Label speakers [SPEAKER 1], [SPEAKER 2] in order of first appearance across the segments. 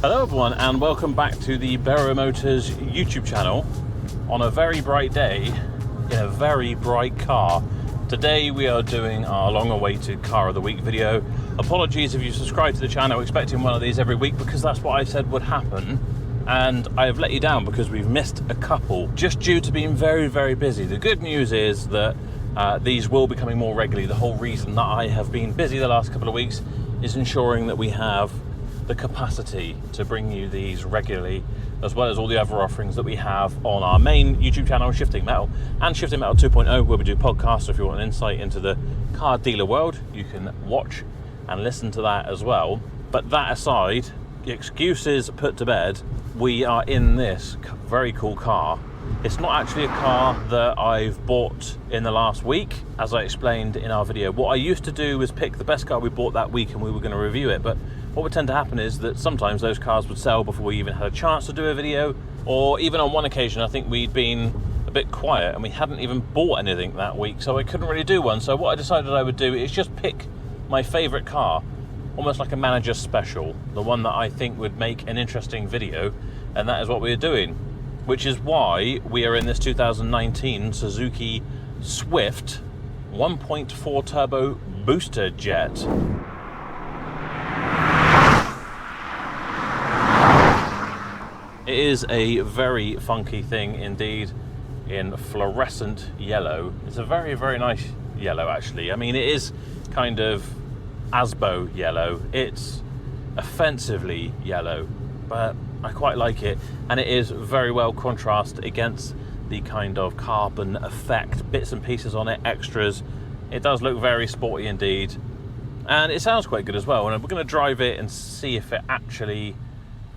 [SPEAKER 1] Hello everyone and welcome back to the Berrow Motors YouTube channel on a very bright day in a very bright car. Today we are doing our long-awaited Car of the Week video. Apologies if you subscribe to the channel expecting one of these every week, because that's what I said would happen, and I have let you down because we've missed a couple just due to being very busy. The good news is that these will be coming more regularly. The whole reason that I have been busy the last couple of weeks is ensuring that we have the capacity to bring you these regularly, as well as all the other offerings that we have on our main YouTube channel, Shifting Metal, and Shifting Metal 2.0, where we do podcasts. So if you want an insight into the car dealer world, you can watch and listen to that as well. But that aside, the excuses put to bed, we are in this very cool car. It's not actually a car that I've bought in the last week, as I explained in our video. What I used to do was pick the best car we bought that week and we were going to review it, but what would tend to happen is that sometimes those cars would sell before we even had a chance to do a video, or even on one occasion I think we'd been a bit quiet and we hadn't even bought anything that week, so I couldn't really do one. So what I decided I would do is just pick my favourite car, almost like a manager special, the one that I think would make an interesting video, and that is what we're doing, which is why we are in this 2019 Suzuki Swift 1.4 turbo booster jet. It is a very funky thing indeed, in fluorescent yellow. It's a very nice yellow actually. I mean, it is kind of Asbo yellow. It's offensively yellow, but I quite like it, and it is very well contrasted against the kind of carbon effect bits and pieces on it, extras. It does look very sporty indeed, and it sounds quite good as well, and we're going to drive it and see if it actually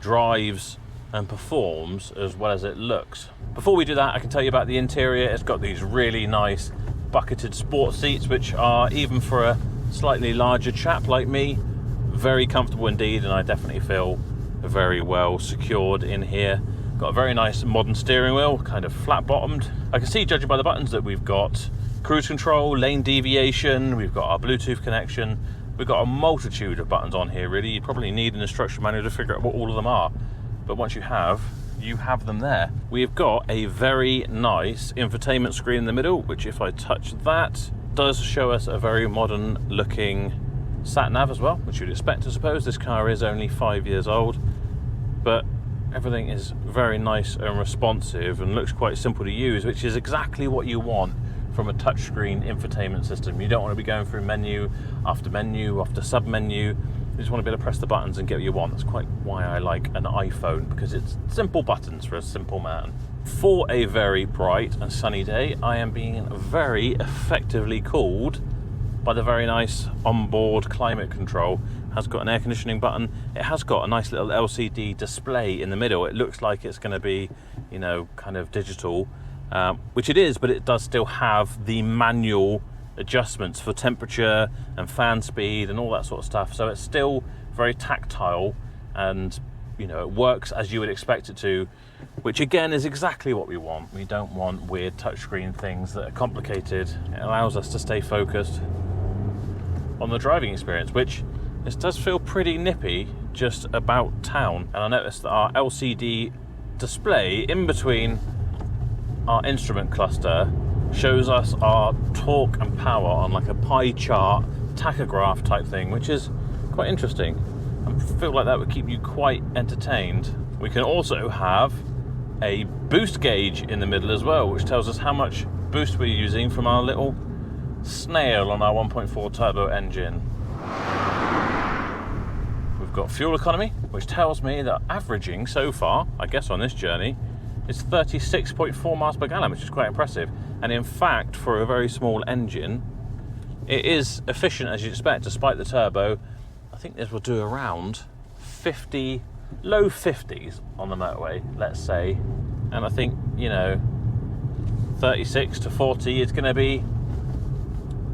[SPEAKER 1] drives and performs as well as it looks. Before we do that, I can tell you about the interior. It's got these really nice bucketed sport seats, which are, even for a slightly larger chap like me, very comfortable indeed, and I definitely feel very well secured in here. Got a very nice modern steering wheel, kind of flat bottomed. I can see, judging by the buttons, that we've got cruise control, lane deviation, we've got our Bluetooth connection, we've got a multitude of buttons on here really. You probably need an instruction manual to figure out what all of them are, but once you have them there. We've got a very nice infotainment screen in the middle, which, if I touch that, does show us a very modern looking sat nav as well, which you'd expect, I suppose. This car is only 5 years old, but everything is very nice and responsive and looks quite simple to use, which is exactly what you want from a touchscreen infotainment system. You don't want to be going through menu after sub menu. You just want to be able to press the buttons and get what you want. That's quite why I like an iPhone, because it's simple buttons for a simple man. For a very bright and sunny day, I am being very effectively cooled by the very nice onboard climate control. It has got an air conditioning button. It has got a nice little LCD display in the middle. It looks like it's going to be, you know, kind of digital, which it is, but it does still have the manual adjustments for temperature and fan speed and all that sort of stuff. So it's still very tactile, and, you know, it works as you would expect it to, which again is exactly what we want. We don't want weird touchscreen things that are complicated. It allows us to stay focused on the driving experience, which this does feel pretty nippy just about town. And I noticed that our LCD display in between our instrument cluster shows us our torque and power on like a pie chart tachograph type thing, which is quite interesting. I feel like that would keep you quite entertained. We can also have a boost gauge in the middle as well, which tells us how much boost we're using from our little snail on our 1.4 turbo engine. We've got fuel economy, which tells me that averaging so far, I guess on this journey, is 36.4 miles per gallon, which is quite impressive. And in fact, for a very small engine, it is efficient as you'd expect, despite the turbo. I think this will do around 50, low 50s on the motorway, let's say. And I think, you know, 36 to 40 is going to be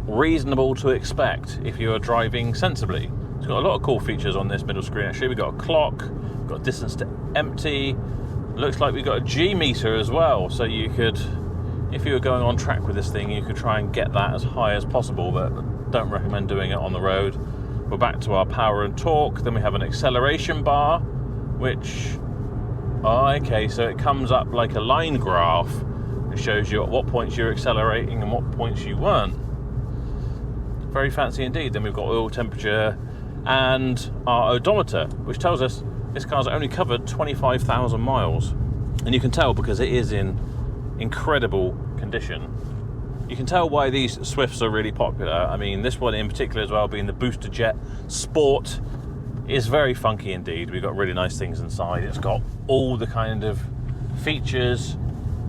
[SPEAKER 1] reasonable to expect if you are driving sensibly. It's got a lot of cool features on this middle screen actually. We've got a clock, we've got distance to empty. Looks like we've got a G meter as well, so you could, if you were going on track with this thing, you could try and get that as high as possible, but don't recommend doing it on the road. We're back to our power and torque. Then we have an acceleration bar, which, oh, okay, so it comes up like a line graph. It shows you at what points you're accelerating and what points you weren't. Very fancy indeed. Then we've got oil temperature and our odometer, which tells us this car's only covered 25,000 miles. And you can tell because it is in incredible condition. You can tell why these Swifts are really popular. I mean, this one in particular as well, being the Booster Jet Sport, is very funky indeed. We've got really nice things inside. It's got all the kind of features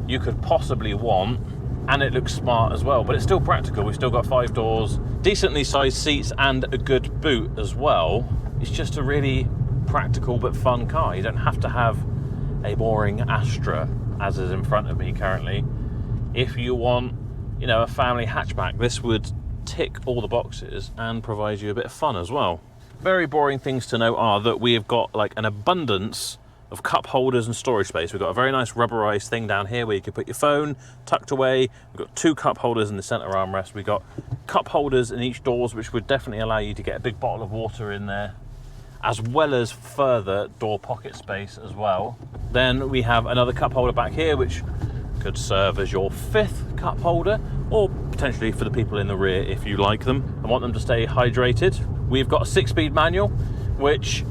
[SPEAKER 1] you could possibly want, and it looks smart as well, but it's still practical. We've still got 5 doors, decently sized seats, and a good boot as well. It's just a really practical but fun car. You don't have to have a boring Astra, as is in front of me currently. If you want, you know, a family hatchback, this would tick all the boxes and provide you a bit of fun as well. Very boring things to note are that we have got like an abundance of cup holders and storage space. We've got a very nice rubberized thing down here where you can put your phone tucked away. We've got 2 cup holders in the center armrest. We've got cup holders in each doors, which would definitely allow you to get a big bottle of water in there, as well as further door pocket space as well. Then we have another cup holder back here, which could serve as your 5th cup holder, or potentially for the people in the rear if you like them and want them to stay hydrated. We've got a 6-speed manual, which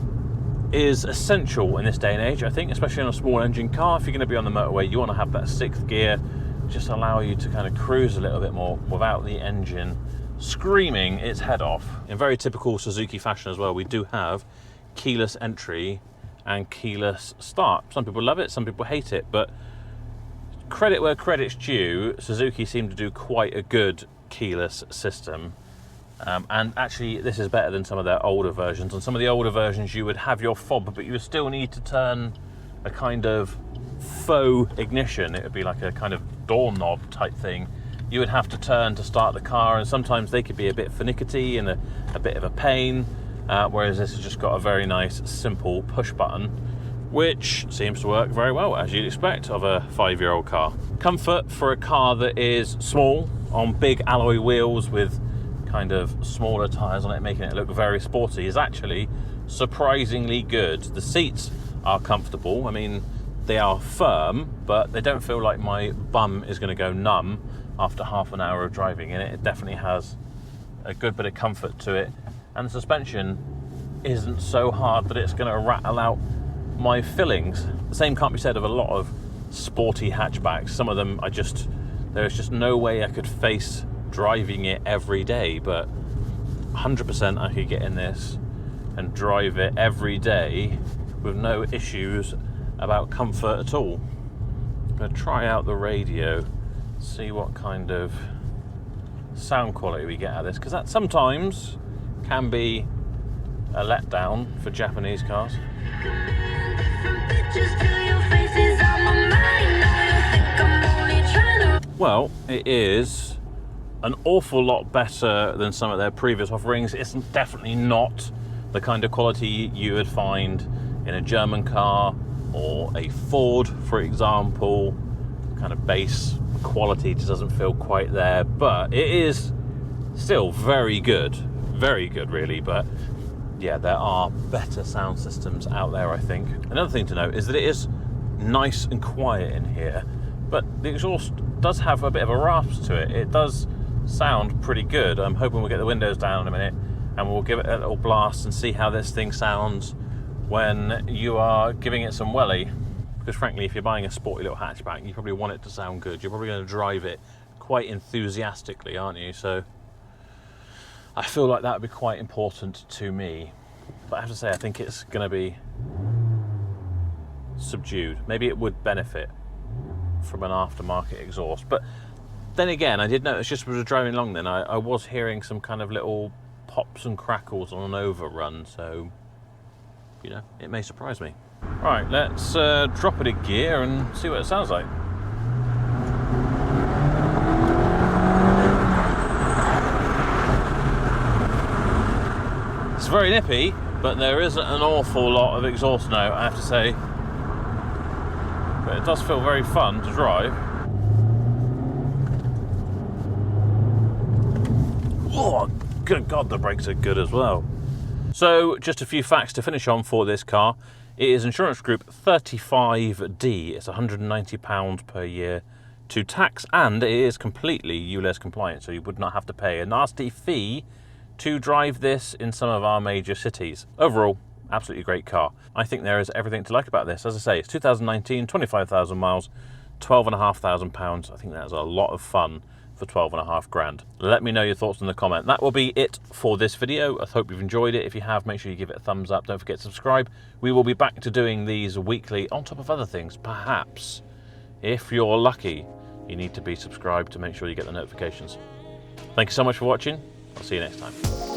[SPEAKER 1] is essential in this day and age, I think, especially on a small engine car. If you're going to be on the motorway, you want to have that 6th gear, just allow you to kind of cruise a little bit more without the engine screaming its head off. In very typical Suzuki fashion as well, we do have keyless entry and keyless start. Some people love it, some people hate it, but credit where credit's due, Suzuki seem to do quite a good keyless system. And actually, this is better than some of their older versions. On some of the older versions, you would have your fob, but you would still need to turn a kind of faux ignition. It would be like a kind of doorknob type thing. You would have to turn to start the car, and sometimes they could be a bit finicky and a bit of a pain, whereas this has just got a very nice, simple push button, which seems to work very well, as you'd expect of a 5-year-old car. Comfort for a car that is small, on big alloy wheels with kind of smaller tyres on it, making it look very sporty, is actually surprisingly good. The seats are comfortable. I mean, they are firm, but they don't feel like my bum is going to go numb after half an hour of driving in it. It definitely has a good bit of comfort to it, and the suspension isn't so hard that it's going to rattle out my fillings. The same can't be said of a lot of sporty hatchbacks. Some of them there's just no way I could face driving it every day, but 100% I could get in this and drive it every day with no issues about comfort at all. I'm going to try out the radio, see what kind of sound quality we get out of this, because that sometimes can be a letdown for Japanese cars. Well, it is an awful lot better than some of their previous offerings. It's definitely not the kind of quality you would find in a German car or a Ford, for example. Kind of base quality just doesn't feel quite there, but it is still very good really. But yeah, there are better sound systems out there, I think. Another thing to note is that it is nice and quiet in here, but the exhaust does have a bit of a rasp to it. It does sound pretty good. I'm hoping we'll get the windows down in a minute and we'll give it a little blast and see how this thing sounds when you are giving it some welly. Because frankly, if you're buying a sporty little hatchback, you probably want it to sound good. You're probably going to drive it quite enthusiastically, aren't you? So I feel like that would be quite important to me. But I have to say, I think it's going to be subdued. Maybe it would benefit from an aftermarket exhaust. But then again, I did notice just as we were driving along then, I was hearing some kind of little pops and crackles on an overrun. So, you know, it may surprise me. Right, let's drop it a gear and see what it sounds like. It's very nippy, but there isn't an awful lot of exhaust note, I have to say. But it does feel very fun to drive. Oh, good God, the brakes are good as well. So, just a few facts to finish on for this car. It is insurance group 35D. It's £190 per year to tax, and it is completely ULEZ compliant, so you would not have to pay a nasty fee to drive this in some of our major cities. Overall, absolutely great car. I think there is everything to like about this. As I say, it's 2019, 25,000 miles, £12,500. I think that's a lot of fun for 12.5 grand. Let me know your thoughts in the comment. That will be it for this video. I hope you've enjoyed it. If you have, make sure you give it a thumbs up. Don't forget to subscribe. We will be back to doing these weekly on top of other things. Perhaps, if you're lucky, you need to be subscribed to make sure you get the notifications. Thank you so much for watching. I'll see you next time.